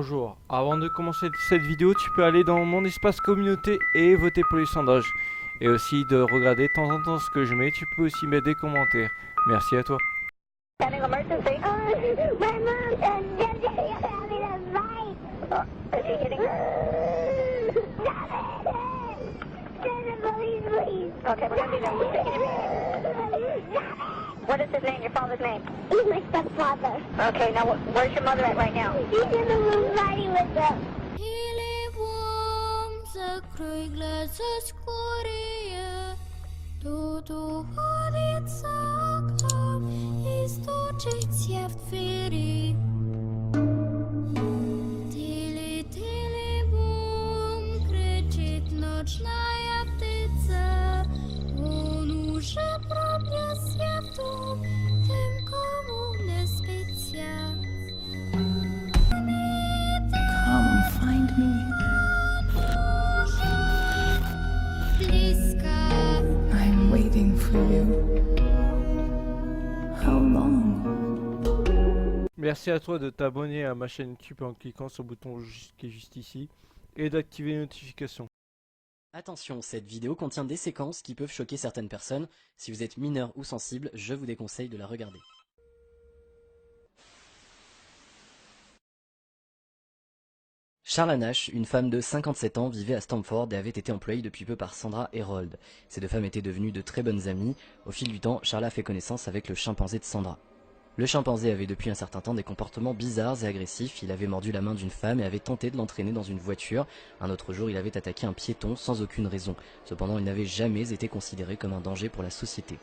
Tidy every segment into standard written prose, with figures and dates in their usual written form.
Bonjour, avant de commencer cette vidéo, tu peux aller dans mon espace communauté et voter pour les sondages. Et aussi de regarder de temps en temps ce que je mets, tu peux aussi mettre des commentaires. Merci à toi. Standing emergency. My mom and daddy are having a fight. Is he hitting her? Stop it! Send the police, please. Okay, we're gonna be there. Stop it! What is his name? Your father's name? He's my stepfather. Okay, now where's your mother at right now? She's in the room fighting with them. Закрой глаза скорее, тут уходит за окном и стучится в двери. Тили-тили-бум, кричит ночная птица, он уже пронесся в дом, тем, кому не спится. Come find me. I'm waiting for you. How long? Merci à toi de t'abonner à ma chaîne YouTube en cliquant sur le bouton qui est juste ici et d'activer les notifications. Attention, cette vidéo contient des séquences qui peuvent choquer certaines personnes. Si vous êtes mineur ou sensible, je vous déconseille de la regarder. Charla Nash, une femme de 57 ans, vivait à Stamford et avait été employée depuis peu par Sandra Herold. Ces deux femmes étaient devenues de très bonnes amies. Au fil du temps, Charla fait connaissance avec le chimpanzé de Sandra. Le chimpanzé avait depuis un certain temps des comportements bizarres et agressifs. Il avait mordu la main d'une femme et avait tenté de l'entraîner dans une voiture. Un autre jour, il avait attaqué un piéton sans aucune raison. Cependant, il n'avait jamais été considéré comme un danger pour la société.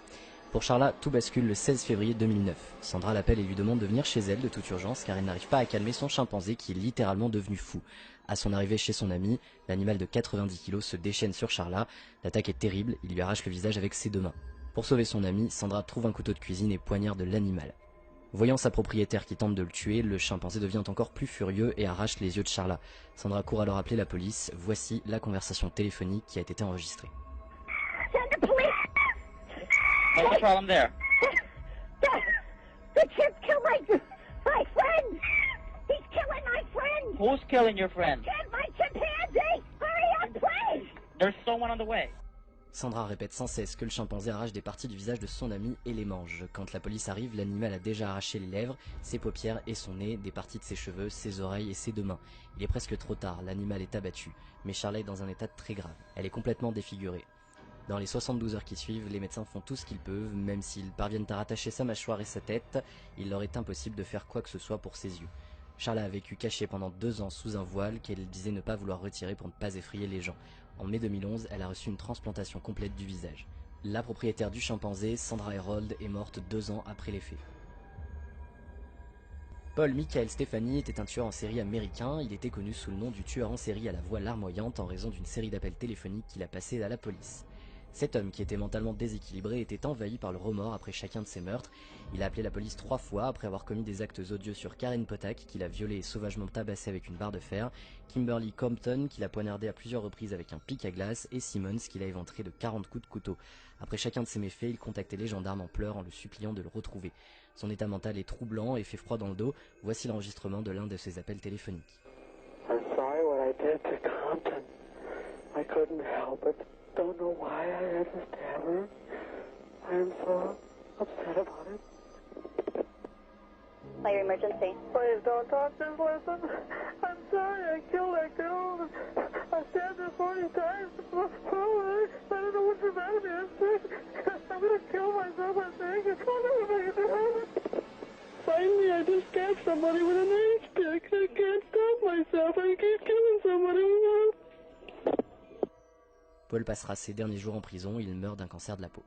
Pour Charla, tout bascule le 16 février 2009. Sandra l'appelle et lui demande de venir chez elle de toute urgence car elle n'arrive pas à calmer son chimpanzé qui est littéralement devenu fou. À son arrivée chez son ami, l'animal de 90 kg se déchaîne sur Charla. L'attaque est terrible, il lui arrache le visage avec ses deux mains. Pour sauver son ami, Sandra trouve un couteau de cuisine et poignarde l'animal. Voyant sa propriétaire qui tente de le tuer, le chimpanzé devient encore plus furieux et arrache les yeux de Charla. Sandra court alors appeler la police. Voici la conversation téléphonique qui a été enregistrée. Send the police. What's the problem there? The chimp killed my friend. He's killing my friend. Who's killing your friend? My chimpanzee. Hurry up, please. There's someone on the way. Sandra répète sans cesse que le chimpanzé arrache des parties du visage de son ami et les mange. Quand la police arrive, l'animal a déjà arraché les lèvres, ses paupières et son nez, des parties de ses cheveux, ses oreilles et ses deux mains. Il est presque trop tard, l'animal est abattu, mais Charla est dans un état très grave. Elle est complètement défigurée. Dans les 72 heures qui suivent, les médecins font tout ce qu'ils peuvent, même s'ils parviennent à rattacher sa mâchoire et sa tête, il leur est impossible de faire quoi que ce soit pour ses yeux. Charla a vécu cachée pendant 2 ans sous un voile qu'elle disait ne pas vouloir retirer pour ne pas effrayer les gens. En mai 2011, elle a reçu une transplantation complète du visage. La propriétaire du chimpanzé, Sandra Herold, est morte 2 ans après les faits. Paul Michael Stephanie était un tueur en série américain. Il était connu sous le nom du tueur en série à la voix larmoyante en raison d'une série d'appels téléphoniques qu'il a passés à la police. Cet homme, qui était mentalement déséquilibré, était envahi par le remords après chacun de ses meurtres. Il a appelé la police 3 fois après avoir commis des actes odieux sur Karen Potak, qu'il a violée et sauvagement tabassée avec une barre de fer, Kimberly Compton, qu'il a poignardé à plusieurs reprises avec un pic à glace, et Simmons, qu'il a éventré de 40 coups de couteau. Après chacun de ces méfaits, il contactait les gendarmes en pleurs en le suppliant de le retrouver. Son état mental est troublant et fait froid dans le dos. Voici l'enregistrement de l'un de ses appels téléphoniques. I'm sorry what I did to Compton. I couldn't help it. Don't know why I had to stab her. I'm so upset about it. Fire emergency. Please don't talk this listen. I'm sorry I killed that girl. I stabbed her 40 times. I don't know what's the matter. I'm gonna kill myself, I think. I'll never make it to heaven. Finally, I just stabbed somebody with an axe pick. I can't stop myself. I keep killing somebody. Paul passera ses derniers jours en prison, il meurt d'un cancer de la peau.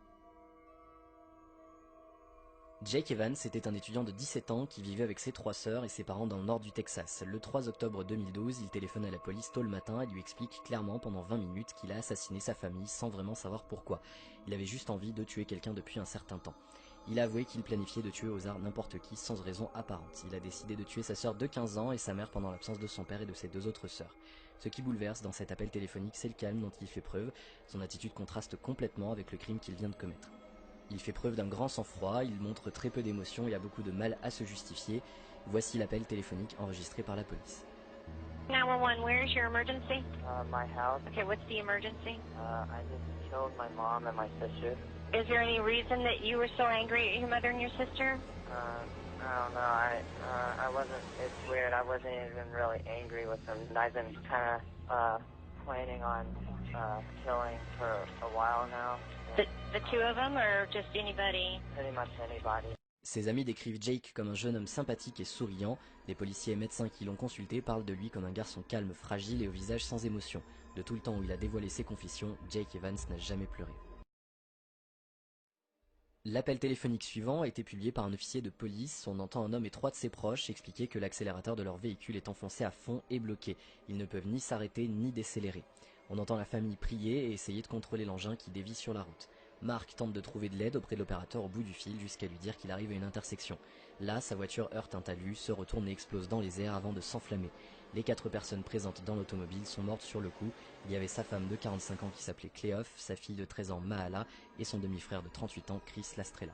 Jake Evans était un étudiant de 17 ans qui vivait avec ses 3 sœurs et ses parents dans le nord du Texas. Le 3 octobre 2012, il téléphone à la police tôt le matin et lui explique clairement pendant 20 minutes qu'il a assassiné sa famille sans vraiment savoir pourquoi. Il avait juste envie de tuer quelqu'un depuis un certain temps. Il a avoué qu'il planifiait de tuer au hasard n'importe qui sans raison apparente. Il a décidé de tuer sa sœur de 15 ans et sa mère pendant l'absence de son père et de ses 2 autres sœurs. Ce qui bouleverse dans cet appel téléphonique, c'est le calme dont il fait preuve. Son attitude contraste complètement avec le crime qu'il vient de commettre. Il fait preuve d'un grand sang-froid, il montre très peu d'émotion et a beaucoup de mal à se justifier. Voici l'appel téléphonique enregistré par la police. 911, where's your emergency? My house. Okay, what's the emergency? I just killed my mom and my sister. Is there any reason that you were so angry at your mother and your sister? I don't know. I wasn't. It's weird. I wasn't even really angry with them. I've been kind of planning on killing for a while now. The two of them, or just anybody? Pretty much anybody. Ses amis décrivent Jake comme un jeune homme sympathique et souriant. Les policiers et médecins qui l'ont consulté parlent de lui comme un garçon calme, fragile et au visage sans émotion. De tout le temps où il a dévoilé ses confessions, Jake Evans n'a jamais pleuré. L'appel téléphonique suivant a été publié par un officier de police. On entend un homme et 3 de ses proches expliquer que l'accélérateur de leur véhicule est enfoncé à fond et bloqué. Ils ne peuvent ni s'arrêter ni décélérer. On entend la famille prier et essayer de contrôler l'engin qui dévie sur la route. Mark tente de trouver de l'aide auprès de l'opérateur au bout du fil jusqu'à lui dire qu'il arrive à une intersection. Là, sa voiture heurte un talus, se retourne et explose dans les airs avant de s'enflammer. Les 4 personnes présentes dans l'automobile sont mortes sur le coup. Il y avait sa femme de 45 ans qui s'appelait Cleof, sa fille de 13 ans Mahala et son demi-frère de 38 ans Chris Lastrella.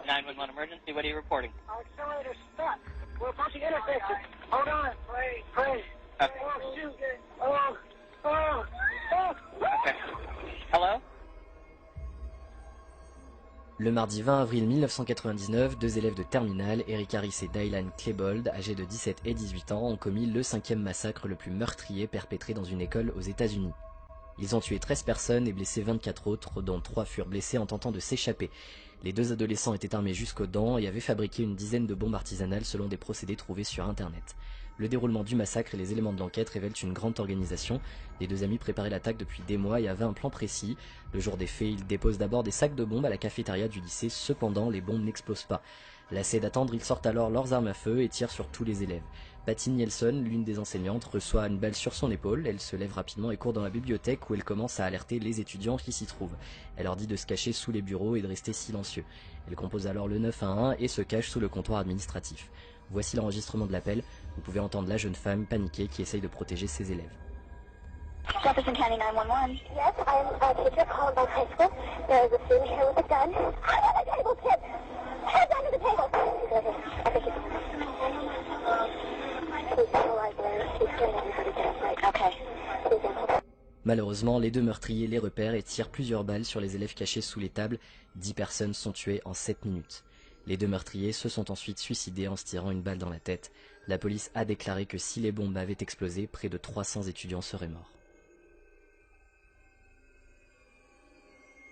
911 emergency, what are you reporting? Our accelerator's stuck. We're approaching intersection. Hold on. Pray. Oh, shoot. Okay. Hello? Le mardi 20 avril 1999, 2 élèves de terminale, Eric Harris et Dylan Klebold, âgés de 17 et 18 ans, ont commis le 5e massacre le plus meurtrier perpétré dans une école aux États-Unis. Ils ont tué 13 personnes et blessé 24 autres, dont 3 furent blessés en tentant de s'échapper. Les 2 adolescents étaient armés jusqu'aux dents et avaient fabriqué une dizaine de bombes artisanales selon des procédés trouvés sur internet. Le déroulement du massacre et les éléments de l'enquête révèlent une grande organisation. Les 2 amis préparaient l'attaque depuis des mois et avaient un plan précis. Le jour des faits, ils déposent d'abord des sacs de bombes à la cafétéria du lycée, cependant les bombes n'explosent pas. Lassés d'attendre, ils sortent alors leurs armes à feu et tirent sur tous les élèves. Patty Nielsen, l'une des enseignantes, reçoit une balle sur son épaule. Elle se lève rapidement et court dans la bibliothèque où elle commence à alerter les étudiants qui s'y trouvent. Elle leur dit de se cacher sous les bureaux et de rester silencieux. Elle compose alors le 911 et se cache sous le comptoir administratif. Voici l'enregistrement de l'appel. Vous pouvez entendre la jeune femme paniquée qui essaye de protéger ses élèves. Jefferson County 911. Yes, I'm a teacher called by high school. There is a student here with a gun. Head on the table, kid! Head under the table! I think please analyze her. She's scaring everybody to death, right? Okay. Please analyze. Malheureusement, les 2 meurtriers les repèrent et tirent plusieurs balles sur les élèves cachés sous les tables. 10 personnes sont tuées en 7 minutes. Les 2 meurtriers se sont ensuite suicidés en se tirant une balle dans la tête. La police a déclaré que si les bombes avaient explosé, près de 300 étudiants seraient morts.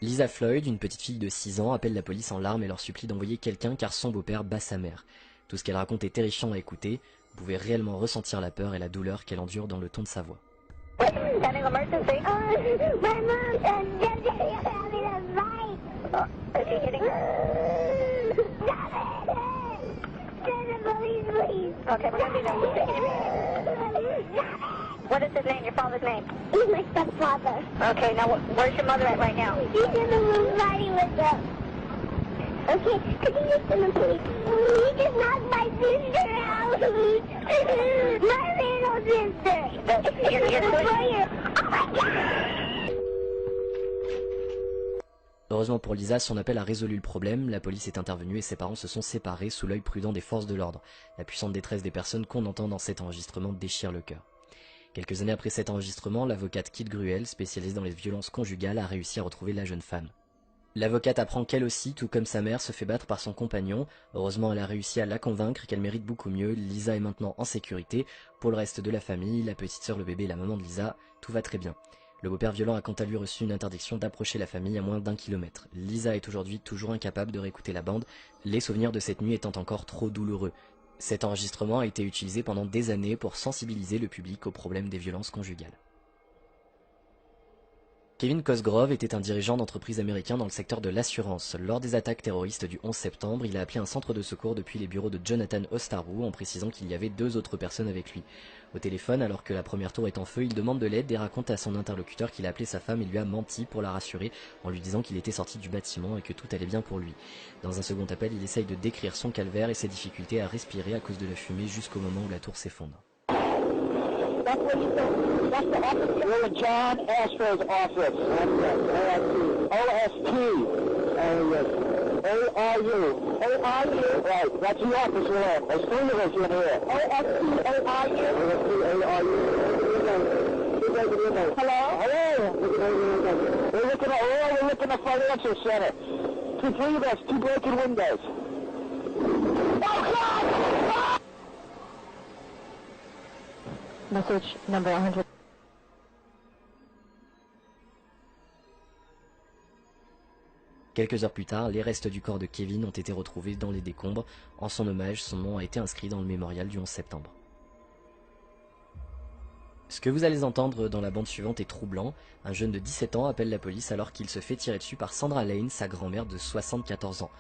Lisa Floyd, une petite fille de 6 ans, appelle la police en larmes et leur supplie d'envoyer quelqu'un car son beau-père bat sa mère. Tout ce qu'elle raconte est terrifiant à écouter. Vous pouvez réellement ressentir la peur et la douleur qu'elle endure dans le ton de sa voix. Having emergency. My mom and Daddy are having a fight. Is she hitting her? Stop it! Send the police, please. Okay, we're gonna be there. What is his name? Your father's name? He's my stepfather. Okay, now where's your mother at right now? She's in the room fighting with them. Okay, could you just send the police? He just knocked my sister out. My little sister. You're oh my God! Heureusement pour Lisa, son appel a résolu le problème, la police est intervenue et ses parents se sont séparés sous l'œil prudent des forces de l'ordre. La puissante détresse des personnes qu'on entend dans cet enregistrement déchire le cœur. Quelques années après cet enregistrement, l'avocate Kit Gruel, spécialisée dans les violences conjugales, a réussi à retrouver la jeune femme. L'avocate apprend qu'elle aussi, tout comme sa mère, se fait battre par son compagnon. Heureusement, elle a réussi à la convaincre qu'elle mérite beaucoup mieux. Lisa est maintenant en sécurité. Pour le reste de la famille, la petite sœur, le bébé et la maman de Lisa, tout va très bien. Le beau-père violent a quant à lui reçu une interdiction d'approcher la famille à moins d'1 kilomètre. Lisa est aujourd'hui toujours incapable de réécouter la bande, les souvenirs de cette nuit étant encore trop douloureux. Cet enregistrement a été utilisé pendant des années pour sensibiliser le public aux problèmes des violences conjugales. Kevin Cosgrove était un dirigeant d'entreprise américain dans le secteur de l'assurance. Lors des attaques terroristes du 11 septembre, il a appelé un centre de secours depuis les bureaux de Jonathan Ostaru en précisant qu'il y avait 2 autres personnes avec lui. Au téléphone, alors que la première tour est en feu, il demande de l'aide et raconte à son interlocuteur qu'il a appelé sa femme et lui a menti pour la rassurer en lui disant qu'il était sorti du bâtiment et que tout allait bien pour lui. Dans un second appel, il essaye de décrire son calvaire et ses difficultés à respirer à cause de la fumée jusqu'au moment où la tour s'effondre. That's what you think. That's the office. You're in John Astro's office. OST. A-R-U. A-R-U. Right. That's the office we're in. There's 3 of us in here. O-S-T-A-R-U. Hello? We're looking at financial center. 3 of us, 2 broken windows. Message number 100. Quelques heures plus tard, les restes du corps de Kevin ont été retrouvés dans les décombres. En son hommage, son nom a été inscrit dans le mémorial du 11 septembre. Ce que vous allez entendre dans la bande suivante est troublant. Un jeune de 17 ans appelle la police alors qu'il se fait tirer dessus par Sandra Lane, sa grand-mère de 74 ans.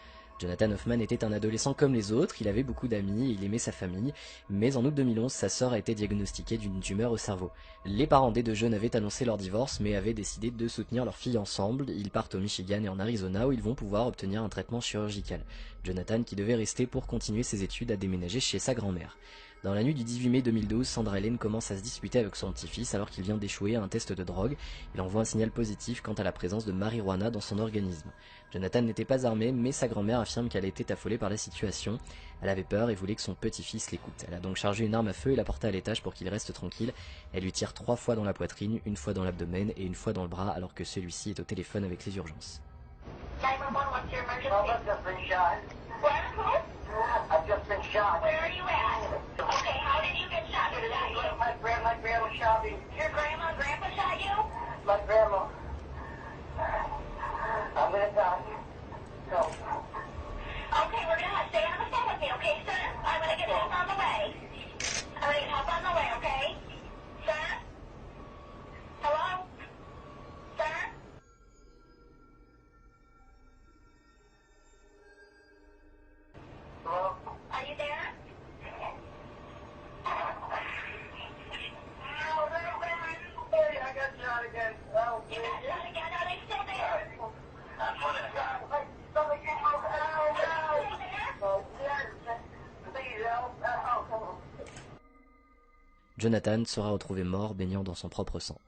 Jonathan Hoffman était un adolescent comme les autres, il avait beaucoup d'amis et il aimait sa famille, mais en août 2011, sa sœur a été diagnostiquée d'une tumeur au cerveau. Les parents des deux jeunes avaient annoncé leur divorce, mais avaient décidé de soutenir leur fille ensemble. Ils partent au Michigan et en Arizona où ils vont pouvoir obtenir un traitement chirurgical. Jonathan, qui devait rester pour continuer ses études, a déménagé chez sa grand-mère. Dans la nuit du 18 mai 2012, Sandra Lane commence à se disputer avec son petit-fils alors qu'il vient d'échouer à un test de drogue. Il envoie un signal positif quant à la présence de marijuana dans son organisme. Jonathan n'était pas armé, mais sa grand-mère affirme qu'elle était affolée par la situation. Elle avait peur et voulait que son petit-fils l'écoute. Elle a donc chargé une arme à feu et l'a porté à l'étage pour qu'il reste tranquille. Elle lui tire 3 fois dans la poitrine, 1 fois dans l'abdomen et 1 fois dans le bras alors que celui-ci est au téléphone avec les urgences. I've just been shot. Where are you at? Okay, how did you get shot? My grandma shot me. Your grandpa shot you? My grandma. I'm gonna die. No. Okay, we're gonna stay on the phone with me, okay, sir? I'm gonna get help on the way. I'm gonna get help on the way, okay? Sir? Hello? Sir? Hello? Are you there? I got shot again. Oh, you got shot again? Are they still there? I'm gonna die. Somebody get me out. Oh, yes. Please help. Oh, come on. Jonathan sera retrouvé mort baignant dans son propre sang.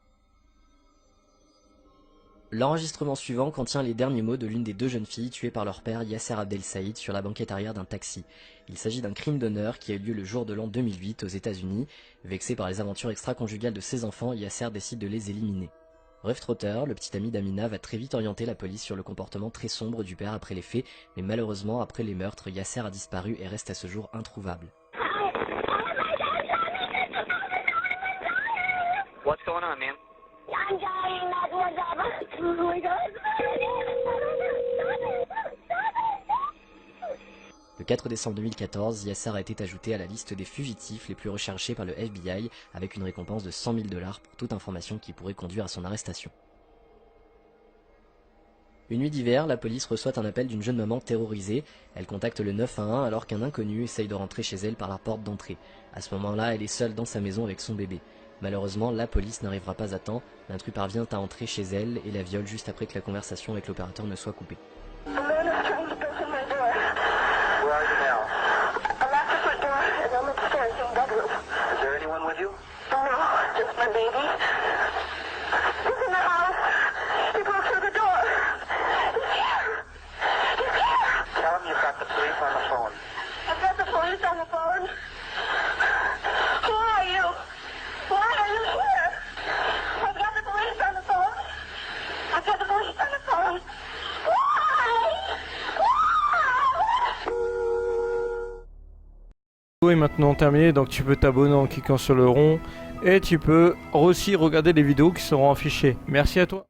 L'enregistrement suivant contient les derniers mots de l'une des deux jeunes filles tuées par leur père Yasser Abdel Saïd sur la banquette arrière d'un taxi. Il s'agit d'un crime d'honneur qui a eu lieu le jour de l'an 2008 aux États-Unis. Vexé par les aventures extra-conjugales de ses enfants, Yasser décide de les éliminer. Ruff Trotter, le petit ami d'Amina, va très vite orienter la police sur le comportement très sombre du père après les faits, mais malheureusement, après les meurtres, Yasser a disparu et reste à ce jour introuvable. What's going on, man? I'm dying, that's what's up. Oh my God. Le 4 décembre 2014, Yasser a été ajouté à la liste des fugitifs les plus recherchés par le FBI avec une récompense de 100 000 $ pour toute information qui pourrait conduire à son arrestation. Une nuit d'hiver, la police reçoit un appel d'une jeune maman terrorisée. Elle contacte le 911 alors qu'un inconnu essaye de rentrer chez elle par la porte d'entrée. À ce moment-là, elle est seule dans sa maison avec son bébé. Malheureusement, la police n'arrivera pas à temps. L'intrus parvient à entrer chez elle et la viole juste après que la conversation avec l'opérateur ne soit coupée. Where are you now? I'm at the front door and I'm upstairs in the bedroom. Is there anyone with you? No, just my baby. He's in the house. He broke through the door. He's here. He's here. Tell him you've got the police on the phone. I've got the police on the phone. Who are you? Why are you here? I've got the police on the phone. I've got the police on the phone. Est maintenant terminé, donc tu peux t'abonner en cliquant sur le rond et tu peux aussi regarder les vidéos qui seront affichées. Merci à toi.